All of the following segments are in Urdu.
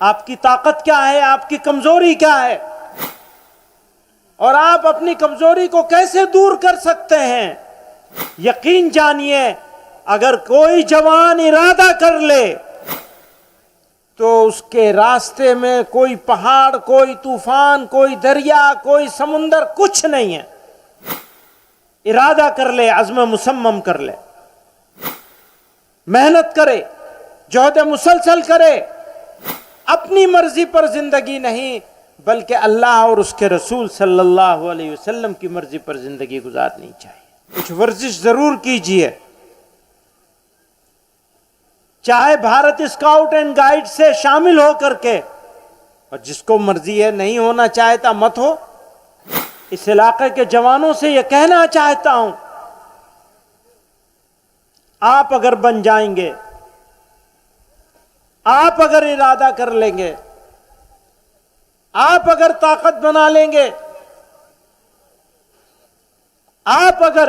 آپ کی طاقت کیا ہے، آپ کی کمزوری کیا ہے، اور آپ اپنی کمزوری کو کیسے دور کر سکتے ہیں۔ یقین جانیے اگر کوئی جوان ارادہ کر لے تو اس کے راستے میں کوئی پہاڑ، کوئی طوفان، کوئی دریا، کوئی سمندر کچھ نہیں ہے۔ ارادہ کر لے، عزم مصمم کر لے، محنت کرے، جہد مسلسل کرے، اپنی مرضی پر زندگی نہیں بلکہ اللہ اور اس کے رسول صلی اللہ علیہ وسلم کی مرضی پر زندگی گزارنی چاہیے۔ کچھ ورزش ضرور کیجیے، چاہے بھارت اسکاؤٹ اینڈ گائیڈ سے شامل ہو کر کے، اور جس کو مرضی ہے نہیں ہونا چاہتا مت ہو۔ اس علاقے کے جوانوں سے یہ کہنا چاہتا ہوں، آپ اگر بن جائیں گے، آپ اگر ارادہ کر لیں گے، آپ اگر طاقت بنا لیں گے، آپ اگر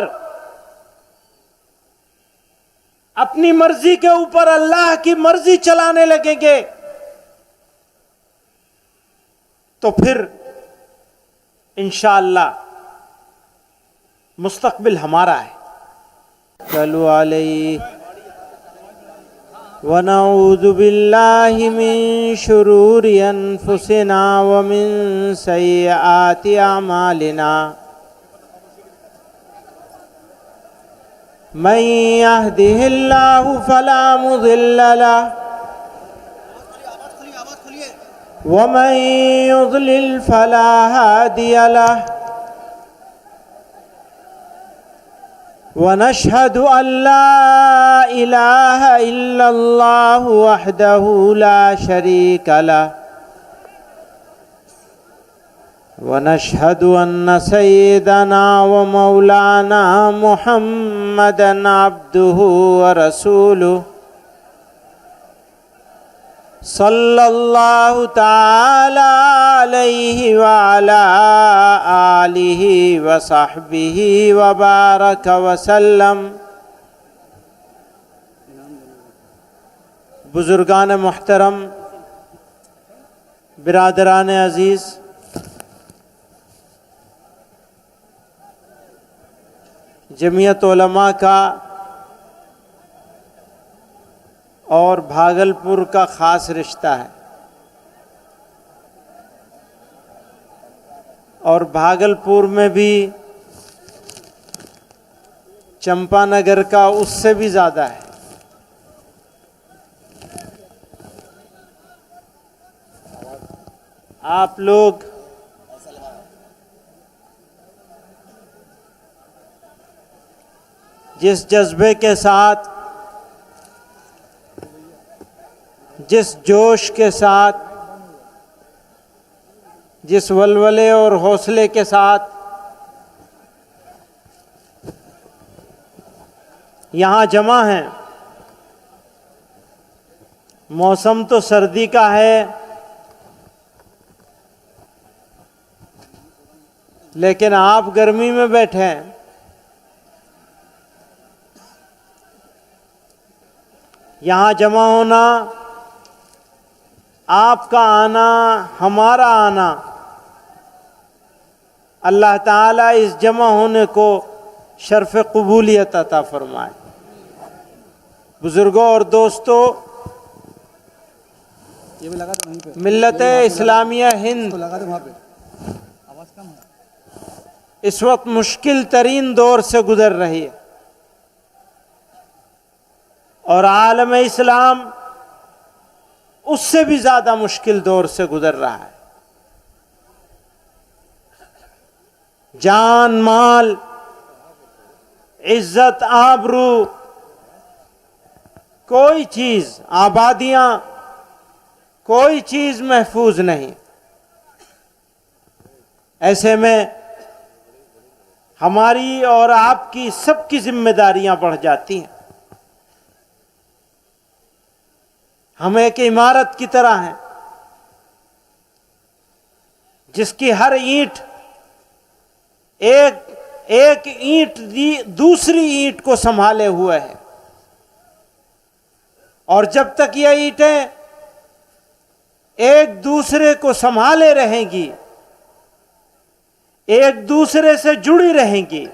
اپنی مرضی کے اوپر اللہ کی مرضی چلانے لگیں گے تو پھر انشاءاللہ مستقبل ہمارا ہے۔ صلو علیہ ونعوذ باللہ من شرور انفسنا ومن سیئات اعمالنا من يهده الله فلا مضل له ومن يضلل فلا هادي له ونشهد أن لا إله إلا الله وحده لا شريك له ونشهد أن سيدنا ومولانا محمدا عبده ورسوله صلى الله تعالى عليه وعلى آله وصحبه وبارك وسلم۔ بزرگان محترم، برادران عزیز، جمعیت علماء کا اور بھاگلپور کا خاص رشتہ ہے، اور بھاگلپور میں بھی چمپا نگر کا اس سے بھی زیادہ ہے۔ آپ لوگ جس جذبے کے ساتھ، جس جوش کے ساتھ، جس ولولے اور حوصلے کے ساتھ یہاں جمع ہیں، موسم تو سردی کا ہے لیکن آپ گرمی میں بیٹھے ہیں۔ یہاں جمع ہونا، آپ کا آنا، ہمارا آنا، اللہ تعالیٰ اس جمع ہونے کو شرف قبولیت عطا فرمائے۔ بزرگوں اور دوستو، ملت اسلامیہ ہند اس وقت مشکل ترین دور سے گزر رہی ہے، اور عالم اسلام اس سے بھی زیادہ مشکل دور سے گزر رہا ہے۔ جان، مال، عزت، آبرو، کوئی چیز، آبادیاں، کوئی چیز محفوظ نہیں۔ ایسے میں ہماری اور آپ کی سب کی ذمہ داریاں بڑھ جاتی ہیں۔ ہم ایک عمارت کی طرح ہیں جس کی ہر اینٹ ایک اینٹ دوسری اینٹ کو سنبھالے ہوئے ہے، اور جب تک یہ اینٹیں ایک دوسرے کو سنبھالے رہیں گی، ایک دوسرے سے جڑی رہیں گی،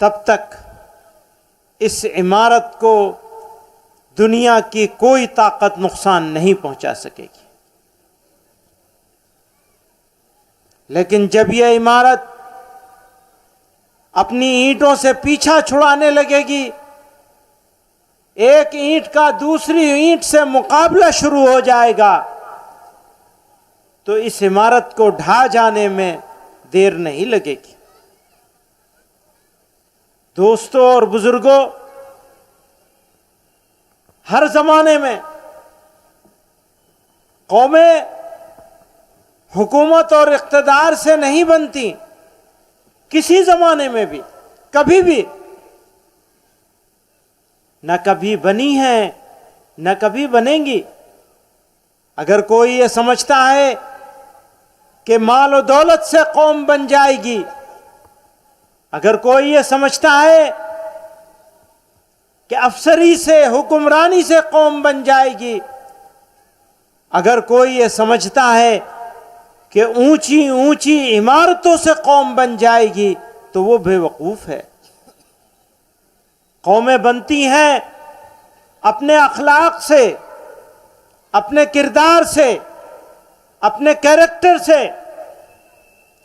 تب تک اس عمارت کو دنیا کی کوئی طاقت نقصان نہیں پہنچا سکے گی۔ لیکن جب یہ عمارت اپنی اینٹوں سے پیچھا چھڑانے لگے گی، ایک اینٹ کا دوسری اینٹ سے مقابلہ شروع ہو جائے گا، تو اس عمارت کو ڈھا جانے میں دیر نہیں لگے گی۔ دوستوں اور بزرگوں، ہر زمانے میں قومیں حکومت اور اقتدار سے نہیں بنتی، کسی زمانے میں بھی، کبھی بھی نہ کبھی بنی ہیں، نہ کبھی بنیں گی۔ اگر کوئی یہ سمجھتا ہے کہ مال و دولت سے قوم بن جائے گی، اگر کوئی یہ سمجھتا ہے کہ افسری سے، حکمرانی سے قوم بن جائے گی، اگر کوئی یہ سمجھتا ہے کہ اونچی اونچی عمارتوں سے قوم بن جائے گی، تو وہ بے وقوف ہے۔ قومیں بنتی ہیں اپنے اخلاق سے، اپنے کردار سے، اپنے کیریکٹر سے،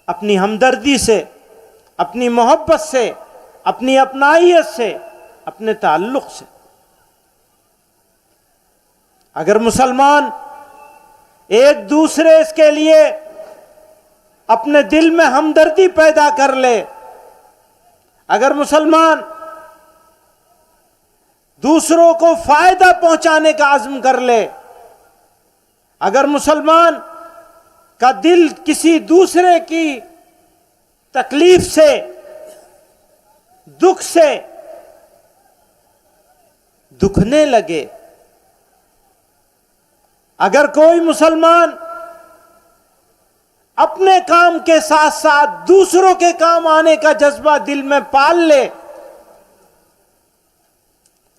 اپنی ہمدردی سے، اپنی محبت سے، اپنی اپنائیت سے، اپنے تعلق سے۔ اگر مسلمان ایک دوسرے کے لیے اپنے دل میں ہمدردی پیدا کر لے، اگر مسلمان دوسروں کو فائدہ پہنچانے کا عزم کر لے، اگر مسلمان کا دل کسی دوسرے کی تکلیف سے، دکھ سے دکھنے لگے، اگر کوئی مسلمان اپنے کام کے ساتھ ساتھ دوسروں کے کام آنے کا جذبہ دل میں پال لے،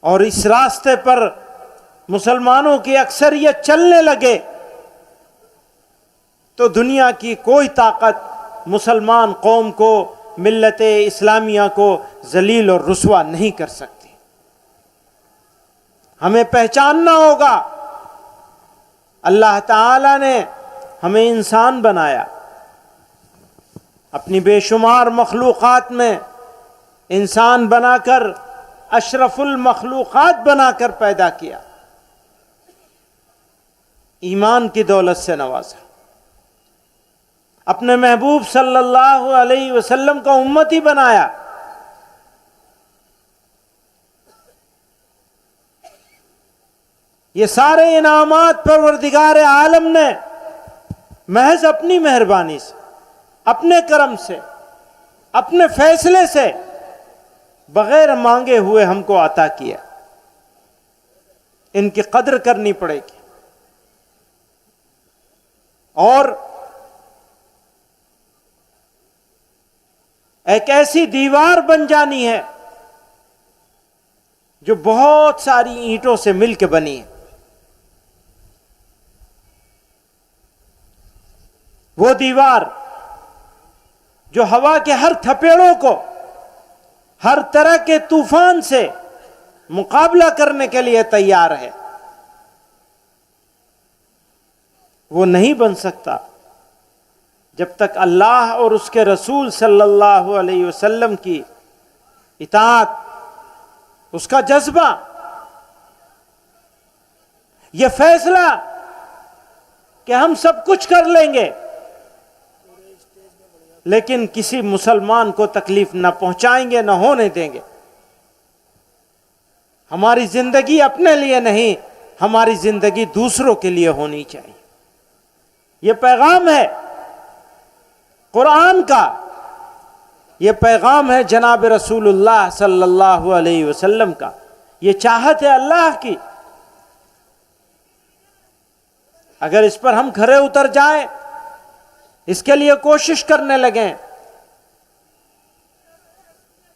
اور اس راستے پر مسلمانوں کی اکثریت چلنے لگے، تو دنیا کی کوئی طاقت مسلمان قوم کو، ملت اسلامیہ کو ذلیل اور رسوا نہیں کر سکتی۔ ہمیں پہچاننا ہوگا، اللہ تعالی نے ہمیں انسان بنایا، اپنی بے شمار مخلوقات میں انسان بنا کر اشرف المخلوقات بنا کر پیدا کیا، ایمان کی دولت سے نوازا، اپنے محبوب صلی اللہ علیہ وسلم کا امتی بنایا، یہ سارے انعامات پروردگار عالم نے محض اپنی مہربانی سے، اپنے کرم سے، اپنے فیصلے سے، بغیر مانگے ہوئے ہم کو عطا کیا۔ ان کی قدر کرنی پڑے گی، اور ایک ایسی دیوار بن جانی ہے جو بہت ساری اینٹوں سے مل کے بنی ہے۔ وہ دیوار جو ہوا کے ہر تھپیڑوں کو، ہر طرح کے طوفان سے مقابلہ کرنے کے لیے تیار ہے، وہ نہیں بن سکتا جب تک اللہ اور اس کے رسول صلی اللہ علیہ وسلم کی اطاعت، اس کا جذبہ، یہ فیصلہ کہ ہم سب کچھ کر لیں گے لیکن کسی مسلمان کو تکلیف نہ پہنچائیں گے، نہ ہونے دیں گے۔ ہماری زندگی اپنے لیے نہیں، ہماری زندگی دوسروں کے لیے ہونی چاہیے۔ یہ پیغام ہے قرآن کا، یہ پیغام ہے جناب رسول اللہ صلی اللہ علیہ وسلم کا، یہ چاہت ہے اللہ کی۔ اگر اس پر ہم کھرے اتر جائیں، اس کے لیے کوشش کرنے لگیں۔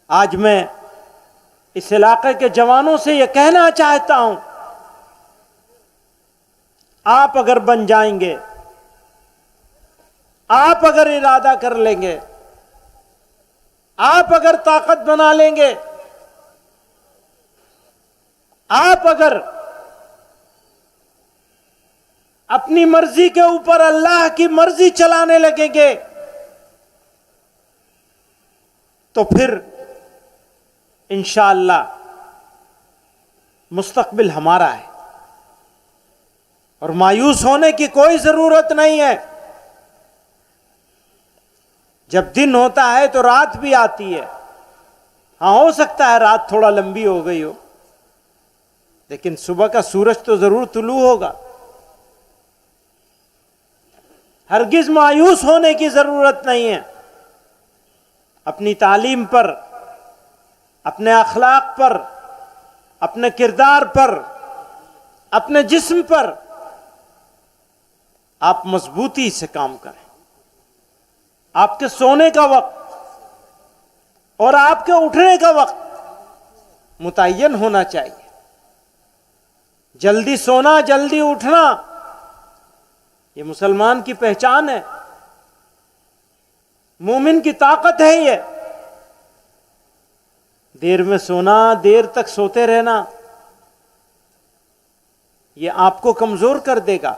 آج میں اس علاقے کے جوانوں سے یہ کہنا چاہتا ہوں آپ اگر بن جائیں گے، آپ اگر ارادہ کر لیں گے، آپ اگر طاقت بنا لیں گے، آپ اگر اپنی مرضی کے اوپر اللہ کی مرضی چلانے لگیں گے، تو پھر انشاءاللہ مستقبل ہمارا ہے، اور مایوس ہونے کی کوئی ضرورت نہیں ہے۔ جب دن ہوتا ہے تو رات بھی آتی ہے۔ ہاں، ہو سکتا ہے رات تھوڑا لمبی ہو گئی ہو، لیکن صبح کا سورج تو ضرور طلوع ہوگا۔ ہرگز مایوس ہونے کی ضرورت نہیں ہے۔ اپنی تعلیم پر، اپنے اخلاق پر، اپنے کردار پر، اپنے جسم پر آپ مضبوطی سے کام کریں۔ آپ کے سونے کا وقت اور آپ کے اٹھنے کا وقت متعین ہونا چاہیے۔ جلدی سونا، جلدی اٹھنا، یہ مسلمان کی پہچان ہے، مومن کی طاقت ہے۔ یہ دیر میں سونا، دیر تک سوتے رہنا، یہ آپ کو کمزور کر دے گا۔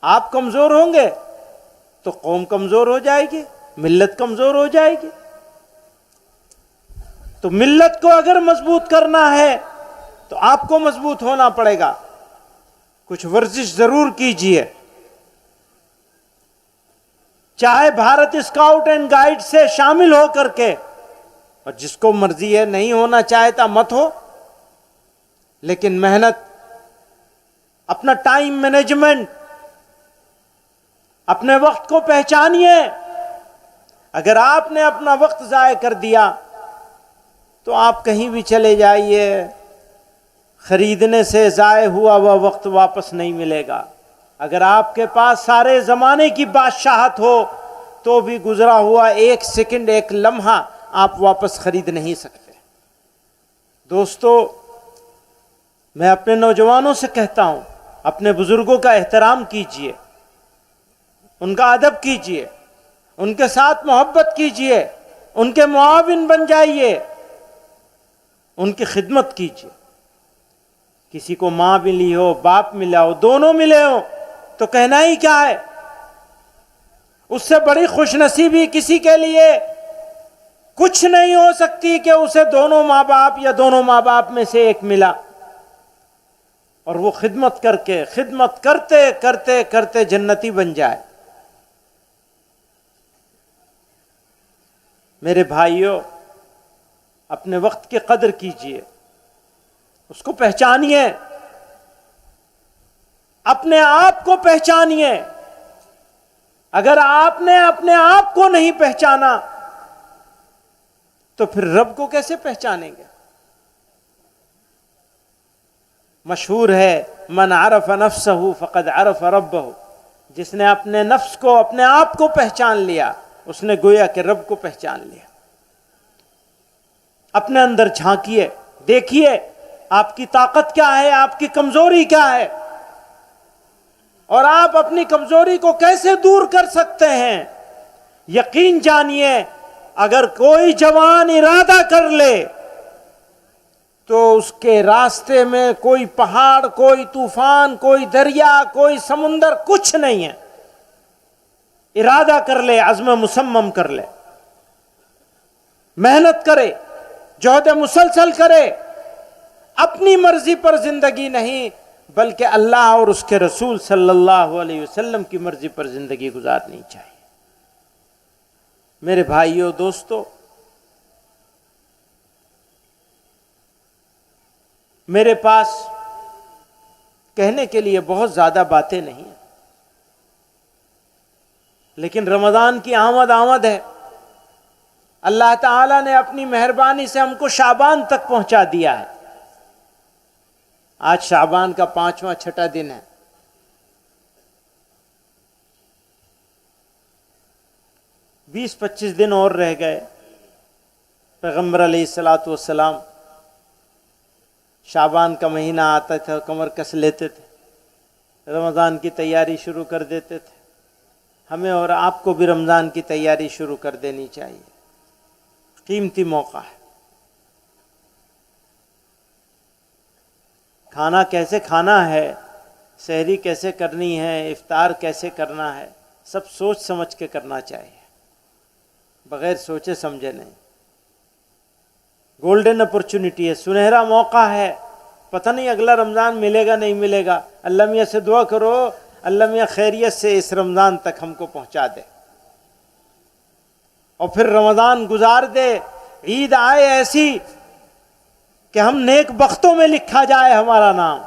آپ کمزور ہوں گے تو قوم کمزور ہو جائے گی، ملت کمزور ہو جائے گی۔ تو ملت کو اگر مضبوط کرنا ہے تو آپ کو مضبوط ہونا پڑے گا۔ کچھ ورزش ضرور کیجئے، چاہے بھارت اسکاؤٹ اینڈ گائیڈ سے شامل ہو کر کے، اور جس کو مرضی ہے نہیں ہونا چاہتا مت ہو، لیکن محنت، اپنا ٹائم مینجمنٹ، اپنے وقت کو پہچانیے۔ اگر آپ نے اپنا وقت ضائع کر دیا تو آپ کہیں بھی چلے جائیے، خریدنے سے ضائع ہوا وہ وقت واپس نہیں ملے گا۔ اگر آپ کے پاس سارے زمانے کی بادشاہت ہو تو بھی گزرا ہوا ایک سیکنڈ، ایک لمحہ آپ واپس خرید نہیں سکتے۔ دوستو، میں اپنے نوجوانوں سے کہتا ہوں، اپنے بزرگوں کا احترام کیجئے، ان کا ادب کیجئے، ان کے ساتھ محبت کیجئے، ان کے معاون بن جائیے، ان کی خدمت کیجئے۔ کسی کو ماں ملی ہو، باپ ملا ہو، دونوں ملے ہوں تو کہنا ہی کیا ہے؟ اس سے بڑی خوش نصیبی کسی کے لیے کچھ نہیں ہو سکتی کہ اسے دونوں ماں باپ یا دونوں ماں باپ میں سے ایک ملا، اور وہ خدمت کر کے، خدمت کرتے کرتے کرتے جنتی بن جائے۔ میرے بھائیوں، اپنے وقت کی قدر کیجئے، اس کو پہچانیے، اپنے آپ کو پہچانیے۔ اگر آپ نے اپنے آپ کو نہیں پہچانا تو پھر رب کو کیسے پہچانیں گے؟ مشہور ہے، من عرف نفسہ فقد عرف ربہ۔ جس نے اپنے نفس کو، اپنے آپ کو پہچان لیا، اس نے گویا کہ رب کو پہچان لیا۔ اپنے اندر جھانکیے، دیکھیے آپ کی طاقت کیا ہے، آپ کی کمزوری کیا ہے، اور آپ اپنی کمزوری کو کیسے دور کر سکتے ہیں۔ یقین جانیے، اگر کوئی جوان ارادہ کر لے تو اس کے راستے میں کوئی پہاڑ، کوئی طوفان، کوئی دریا، کوئی سمندر کچھ نہیں ہے۔ ارادہ کر لے، عزم مصمم کر لے، محنت کرے، جہد مسلسل کرے، اپنی مرضی پر زندگی نہیں بلکہ اللہ اور اس کے رسول صلی اللہ علیہ وسلم کی مرضی پر زندگی گزارنی چاہیے۔ میرے بھائیوں، دوستو، میرے پاس کہنے کے لیے بہت زیادہ باتیں نہیں ہیں، لیکن رمضان کی آمد ہے۔ اللہ تعالیٰ نے اپنی مہربانی سے ہم کو شعبان تک پہنچا دیا ہے۔ آج شعبان کا 5واں چھٹا دن ہے۔ 20-25 دن اور رہ گئے۔ پیغمبر علیہ الصلوۃ والسلام شعبان کا مہینہ آتا تھا، کمر کس لیتے تھے، رمضان کی تیاری شروع کر دیتے تھے. ہمیں اور آپ کو بھی رمضان کی تیاری شروع کر دینی چاہیے. قیمتی موقع ہے. کھانا کیسے کھانا ہے، سحری کیسے کرنی ہے، افطار کیسے کرنا ہے، سب سوچ سمجھ کے کرنا چاہیے، بغیر سوچے سمجھے نہیں. گولڈن اپرچونٹی ہے، سنہرا موقع ہے. پتہ نہیں اگلا رمضان ملے گا نہیں ملے گا. اللہ میاں سے دعا کرو اللہ میاں خیریت سے اس رمضان تک ہم کو پہنچا دے، اور پھر رمضان گزار دے. عید آئے ایسی کہ ہم نیک بختوں میں لکھا جائے ہمارا نام.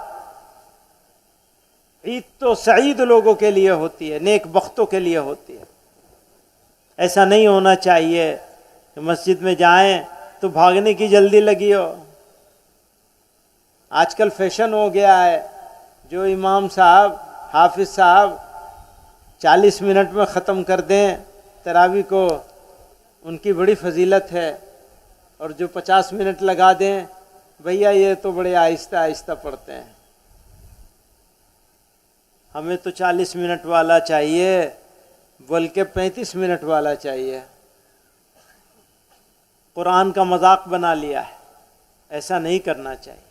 عید تو سعید لوگوں کے لیے ہوتی ہے، نیک بختوں کے لیے ہوتی ہے. ایسا نہیں ہونا چاہیے کہ مسجد میں جائیں تو بھاگنے کی جلدی لگی ہو. آج کل فیشن ہو گیا ہے، جو امام صاحب حافظ صاحب 40 منٹ میں ختم کر دیں تراویح کو، ان کی بڑی فضیلت ہے. اور جو 50 منٹ لگا دیں بھیا یہ تو بڑے آہستہ آہستہ پڑھتے ہیں. ہمیں تو 40 منٹ والا چاہیے، بلکہ 35 منٹ والا چاہیے. قرآن کا مذاق بنا لیا ہے، ایسا نہیں کرنا چاہیے،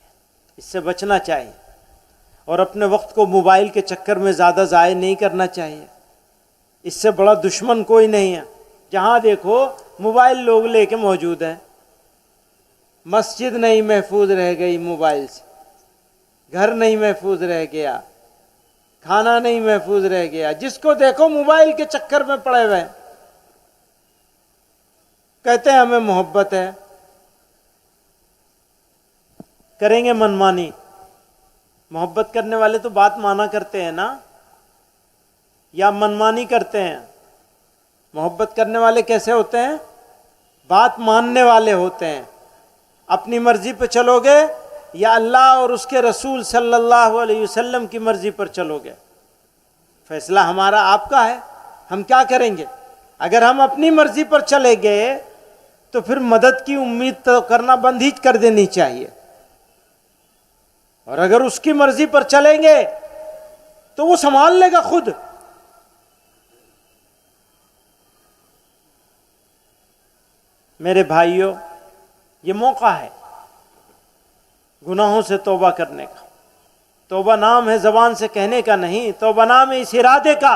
اس سے بچنا چاہیے. اور اپنے وقت کو موبائل کے چکر میں زیادہ ضائع نہیں کرنا چاہیے. اس سے بڑا دشمن کوئی نہیں ہے. جہاں دیکھو موبائل لوگ لے کے موجود ہیں. مسجد نہیں محفوظ رہ گئی موبائل سے، گھر نہیں محفوظ رہ گیا، کھانا نہیں محفوظ رہ گیا. جس کو دیکھو موبائل کے چکر میں پڑے ہوئے، کہتے ہیں ہمیں محبت ہے، کریں گے منمانی. محبت کرنے والے تو بات مانا کرتے ہیں نا، یا منمانی کرتے ہیں؟ محبت کرنے والے کیسے ہوتے ہیں؟ بات ماننے والے ہوتے ہیں. اپنی مرضی پہ چلو گے یا اللہ اور اس کے رسول صلی اللہ علیہ وسلم کی مرضی پر چلو گے؟ فیصلہ ہمارا آپ کا ہے، ہم کیا کریں گے. اگر ہم اپنی مرضی پر چلے گئے تو پھر مدد کی امید تو کرنا بند ہی کر دینی چاہیے. اور اگر اس کی مرضی پر چلیں گے تو وہ سنبھال لے گا خود. میرے بھائیوں، یہ موقع ہے گناہوں سے توبہ کرنے کا. توبہ نام ہے زبان سے کہنے کا نہیں، توبہ نام ہے اس ارادے کا.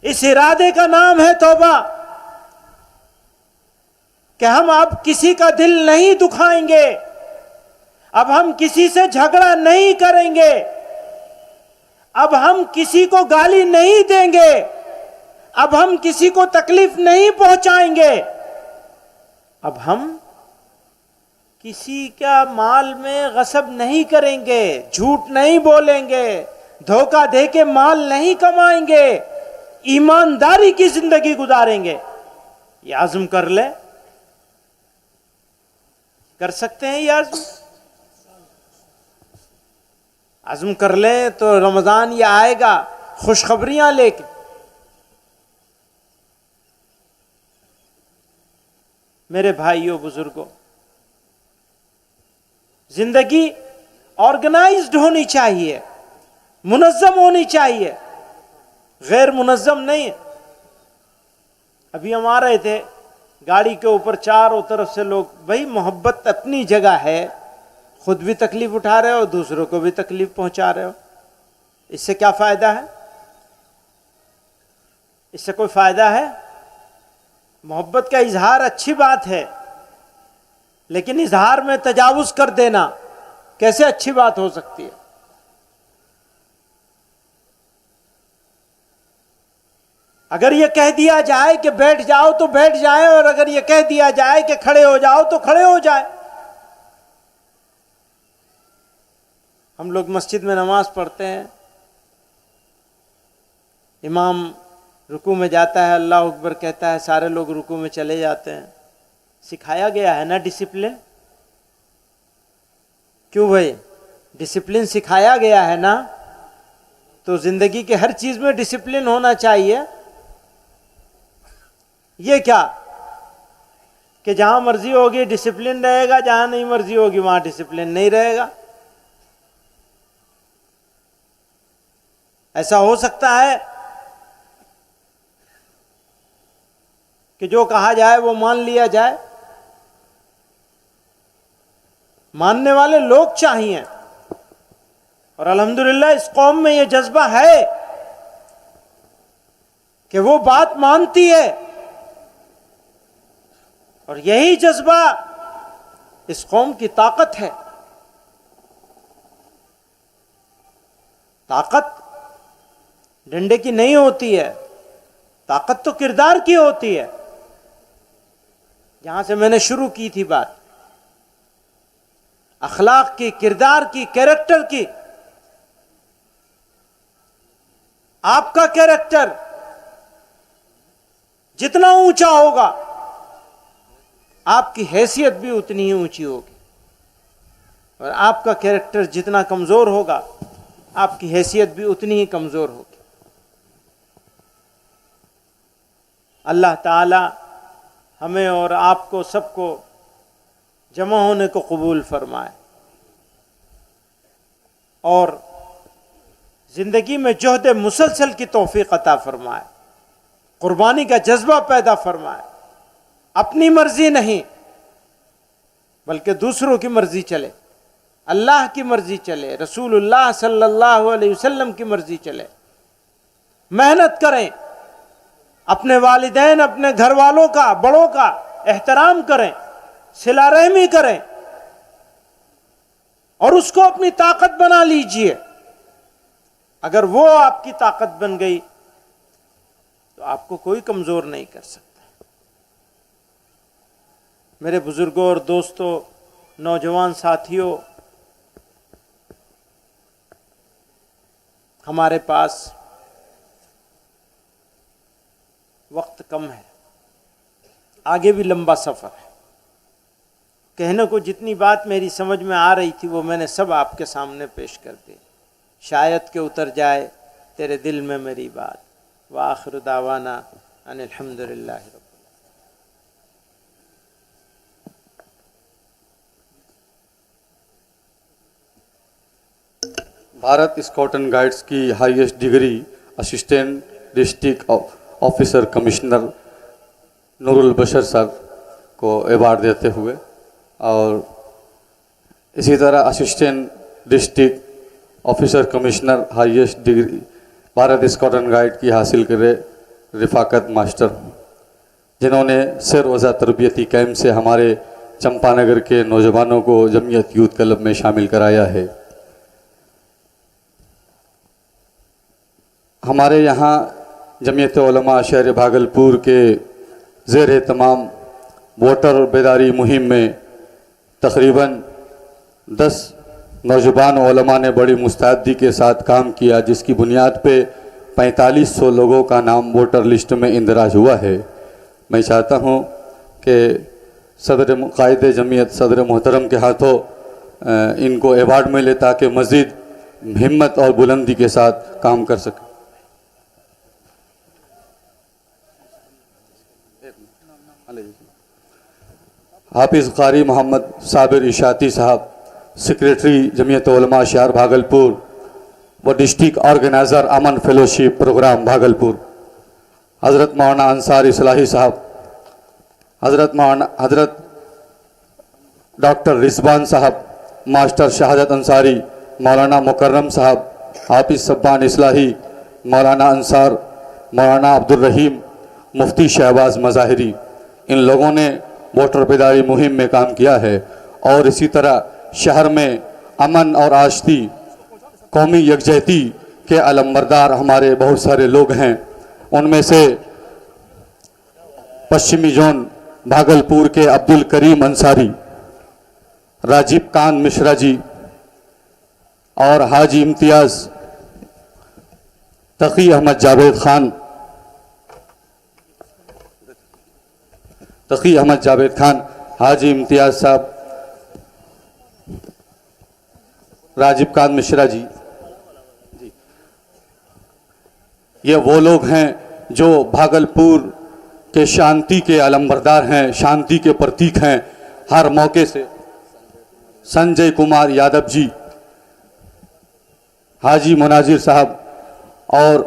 اس ارادے کا نام ہے توبہ کہ ہم اب کسی کا دل نہیں دکھائیں گے، اب ہم کسی سے جھگڑا نہیں کریں گے، اب ہم کسی کو گالی نہیں دیں گے، اب ہم کسی کو تکلیف نہیں پہنچائیں گے، اب ہم کسی کا مال میں غصب نہیں کریں گے، جھوٹ نہیں بولیں گے، دھوکہ دے کے مال نہیں کمائیں گے، ایمانداری کی زندگی گزاریں گے. یہ عزم کر لیں. کر سکتے ہیں یہ عزم؟ عزم کر لیں تو رمضان یہ آئے گا خوشخبریاں لے کے. میرے بھائیوں بزرگوں، زندگی آرگنائزڈ ہونی چاہیے، منظم ہونی چاہیے، غیر منظم نہیں. ابھی ہم آ رہے تھے گاڑی کے اوپر چاروں طرف سے لوگ. بھائی محبت اپنی جگہ ہے، خود بھی تکلیف اٹھا رہے ہو، دوسروں کو بھی تکلیف پہنچا رہے ہو. اس سے کیا فائدہ ہے؟ اس سے کوئی فائدہ ہے؟ محبت کا اظہار اچھی بات ہے، لیکن اظہار میں تجاوز کر دینا کیسے اچھی بات ہو سکتی ہے؟ اگر یہ کہہ دیا جائے کہ بیٹھ جاؤ تو بیٹھ جائیں، اور اگر یہ کہہ دیا جائے کہ کھڑے ہو جاؤ تو کھڑے ہو جائیں. ہم لوگ مسجد میں نماز پڑھتے ہیں، امام رکوع میں جاتا ہے، اللہ اکبر کہتا ہے، سارے لوگ رکوع میں چلے جاتے ہیں. سکھایا گیا ہے نا ڈسپلن. کیوں بھائی؟ ڈسپلن سکھایا گیا ہے نا، تو زندگی کے ہر چیز میں ڈسپلن ہونا چاہیے. یہ کیا کہ جہاں مرضی ہوگی ڈسپلن رہے گا، جہاں نہیں مرضی ہوگی وہاں ڈسپلن نہیں رہے گا. ایسا ہو سکتا ہے کہ جو کہا جائے وہ مان لیا جائے؟ ماننے والے لوگ چاہیے، اور الحمدللہ اس قوم میں یہ جذبہ ہے کہ وہ بات مانتی ہے، اور یہی جذبہ اس قوم کی طاقت ہے۔ طاقت ڈنڈے کی نہیں ہوتی ہے، طاقت تو کردار کی ہوتی ہے، جہاں سے میں نے شروع کی تھی بات، اخلاق کی، کردار کی، کیریکٹر کی۔ آپ کا کیریکٹر جتنا اونچا ہوگا آپ کی حیثیت بھی اتنی ہی اونچی ہوگی، اور آپ کا کیریکٹر جتنا کمزور ہوگا آپ کی حیثیت بھی اتنی ہی کمزور ہوگی۔ اللہ تعالی ہمیں اور آپ کو سب کو جمع ہونے کو قبول فرمائے، اور زندگی میں جہد مسلسل کی توفیق عطا فرمائے، قربانی کا جذبہ پیدا فرمائے، اپنی مرضی نہیں بلکہ دوسروں کی مرضی چلے، اللہ کی مرضی چلے، رسول اللہ صلی اللہ علیہ وسلم کی مرضی چلے۔ محنت کریں، اپنے والدین، اپنے گھر والوں کا، بڑوں کا احترام کریں، صلہ رحمی کریں، اور اس کو اپنی طاقت بنا لیجئے۔ اگر وہ آپ کی طاقت بن گئی تو آپ کو کوئی کمزور نہیں کر سکتا۔ میرے بزرگوں اور دوستوں، نوجوان ساتھیوں، ہمارے پاس وقت کم ہے، آگے بھی لمبا سفر ہے۔ کہنے کو جتنی بات میری سمجھ میں آ رہی تھی وہ میں نے سب آپ کے سامنے پیش کر دی، شاید کہ اتر جائے تیرے دل میں میری بات۔ وآخر دعوانا ان الحمدللہ رب۔ بھارت اسکاؤٹ اینڈ گائیڈز کی highest degree assistant district officer commissioner Noor Albashar Sahab کو ایوارڈ دیتے ہوئے، اور اسی طرح assistant district officer commissioner highest degree Bharat scout and guide کی حاصل کرے رفاقت ماسٹر، جنہوں نے سیر وضع تربیتی کیمپ سے ہمارے چمپانگر کے نوجوانوں کو جمعیت یوتھ کلب میں شامل کرایا ہے۔ ہمارے یہاں جمعیت علماء شہر بھاگلپور کے زیر اہتمام ووٹر بیداری مہم میں تقریباً 10 نوجوان علماء نے بڑی مستعدی کے ساتھ کام کیا، جس کی بنیاد پہ 4500 لوگوں کا نام ووٹر لسٹ میں اندراج ہوا ہے۔ میں چاہتا ہوں کہ صدر قائد جمعیت صدر محترم کے ہاتھوں ان کو ایوارڈ ملے تاکہ مزید ہمت اور بلندی کے ساتھ کام کر سکیں۔ حافظ قاری محمد صابر اشاعتی صاحب، سیکریٹری جمعیت علماء شہر بھاگلپور و ڈسٹرکٹ آرگنائزر امن فیلوشپ پروگرام بھاگلپور، حضرت مولانا انصار اصلاحی صاحب، حضرت ڈاکٹر رضوان صاحب، ماسٹر شہادت انصاری، مولانا مکرم صاحب، حافظ صبان اصلاحی، مولانا انصار، مولانا عبدالرحیم، مفتی شہباز مظاہری، ان لوگوں نے ووٹر بیداری مہم میں کام کیا ہے، اور اسی طرح شہر میں امن اور آشتی، قومی یکجہتی کے علمبردار ہمارے بہت سارے لوگ ہیں۔ ان میں سے پشچمی زون بھاگلپور کے عبدالکریم انصاری، راجیو کانت مشرا جی، اور حاجی امتیاز تقی احمد جاوید خان، حاجی امتیاز صاحب، راجیو کانت مشرا جی، یہ وہ لوگ ہیں جو بھاگلپور کے شانتی کے علمبردار ہیں، شانتی کے پرتیک ہیں ہر موقع سے۔ سنجے کمار یادو جی، حاجی مناظر صاحب، اور